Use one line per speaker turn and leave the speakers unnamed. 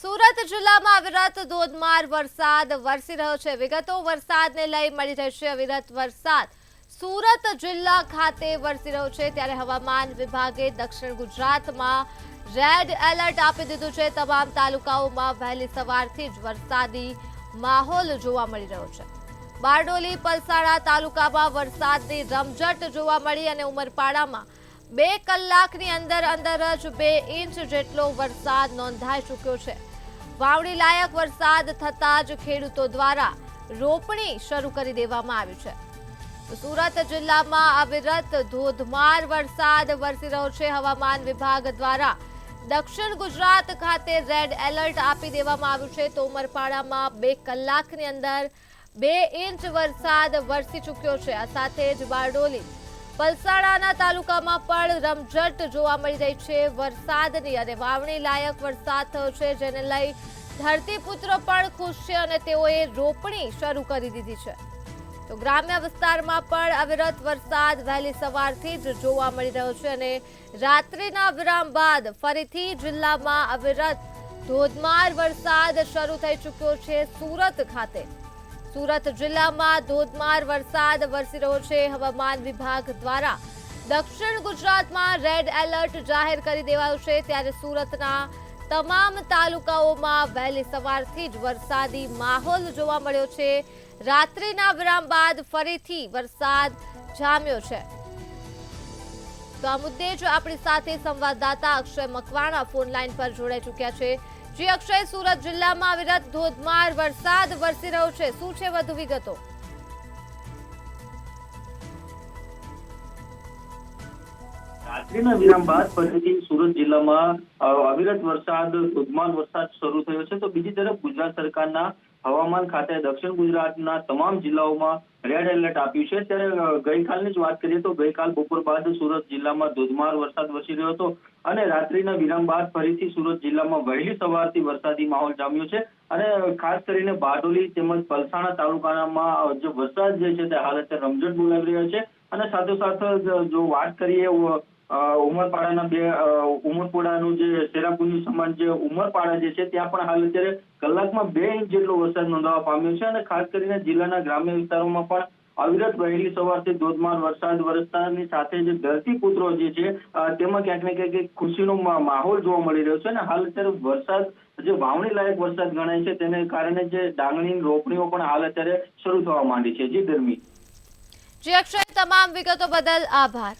સુરત જિલ્લામાં અવિરત ધોધમાર વરસાદ વરસી રહ્યો છે। વિગતો વરસાદને લઈ મળી રહી છે। અવિરત વરસાદ સુરત જિલ્લા ખાતે વરસી રહ્યો છે, ત્યારે હવામાન વિભાગે દક્ષિણ ગુજરાતમાં રેડ એલર્ટ આપી દીધું છે। તમામ તાલુકાઓમાં વહેલી સવારથી જ વરસાદી માહોલ જોવા મળી રહ્યો છે। બારડોલી પલસાણા તાલુકામાં વરસાદની રમઝટ જોવા મળી અને ઉમરપાડામાં 2 કલાકની અંદર જ 2 ઇંચ જેટલો વરસાદ નોંધાઈ ચૂક્યો છે। વાવણી લાયક વરસાદ થતાં જ ખેડૂતો દ્વારા રોપણી શરૂ કરી દેવામાં આવી છે। તો સુરત જિલ્લામાં અવિરત ધોધમાર વરસાદ વરસી રહ્યો છે। હવામાન વિભાગ દ્વારા દક્ષિણ ગુજરાત ખાતે રેડ એલર્ટ આપી દેવામાં આવ્યું છે। તો ઉમરપાડામાં 2 કલાકની અંદર 2 ઇંચ વરસાદ વરસી ચૂક્યો છે। આ સાથે જ બારડોલી પલસાણાના તાલુકામાં પણ રમઝટ જોવા મળી રહી છે વરસાદની અને વાવણી લાયક વરસાદ થયો છે, જેને લઈ ધરતીપુત્રો પણ ખુશ છે અને તેઓએ રોપણી શરૂ કરી દીધી છે। તો ગ્રામ્ય વિસ્તારમાં પણ અવિરત વરસાદ વહેલી સવારથી જ જોવા મળી રહ્યો છે અને રાત્રિના વિરામ બાદ ફરીથી જિલ્લામાં અવિરત ધોધમાર વરસાદ શરૂ થઈ ચૂક્યો છે। સુરત ખાતે સુરત જિલ્લામાં ધોધમાર વરસાદ વરસી રહ્યો છે। હવામાન વિભાગ દ્વારા દક્ષિણ ગુજરાતમાં રેડ એલર્ટ જાહેર કરી દેવાયું છે, ત્યારે સુરતના તમામ તાલુકાઓમાં વહેલી સવારથી જ વરસાદી માહોલ જોવા મળ્યો છે। રાત્રિના વિરામ બાદ ફરીથી વરસાદ જામ્યો છે। તો આ મુદ્દે જ આપણી સાથે સંવાદદાતા અક્ષય મકવાણા ફોન લાઈન પર જોડાઈ ચૂક્યા છે। જી અક્ષય, સુરત જિલ્લામાં અવિરત ધોધમાર વરસાદ વરસી રહ્યો છે, શું છે વધુ વિગતો?
રાત્રિના વિરામ બાદ ફરીથી સુરત જિલ્લામાં અવિરત વરસાદ ધોધમાર વરસાદ શરૂ થયો છે। તો બીજી તરફ ગુજરાત સરકારના હવામાન ખાતે દક્ષિણ ગુજરાતના તમામ જિલ્લાઓમાં રેડ એલર્ટ આપ્યું છે। ત્યારે ગઈકાલની જ વાત કરીએ તો ગઈકાલ બપોર બાદ સુરત જિલ્લામાં ધોધમાર વરસાદ વરસી રહ્યો હતો અને રાત્રિના વિરામ બાદ ફરીથી સુરત જિલ્લામાં વહેલી સવારથી વરસાદી માહોલ જામ્યો છે અને ખાસ કરીને બારડોલી તેમજ પલસાણા તાલુકામાં જે વરસાદ જે છે તે હાલ અત્યારે રમઝટ બોલાવી રહ્યો છે અને સાથોસાથ જો વાત કરીએ ઉમરપાડાનું જે શેરાપુરની સમાન જે ઉમરપાડા જે છે ત્યાં પણ હાલ અત્યારે કલાકમાં 2 ઇંચ જેટલો વરસાદ નોંધાવા પામ્યો છે અને ખાસ કરીને જિલ્લાના ગ્રામ્ય વિસ્તારોમાં પણ અવિરત વહેલી સવારથી ધોધમાર વરસાદ વરસતાની સાથે જે ધરતીપુત્રો જે છે તેમાં ક્યાંક ને ક્યાંક ખુશીનો માહોલ જોવા મળી રહ્યો છે અને હાલ અત્યારે વરસાદ જે વાવણી લાયક વરસાદ ગણાય છે તેને કારણે જે ડાંગરની રોપણીઓ પણ હાલ અત્યારે શરૂ થવા માંડી છે। જી ધર્મી।
જી અક્ષય, તમામ વિગતો બદલ આભાર।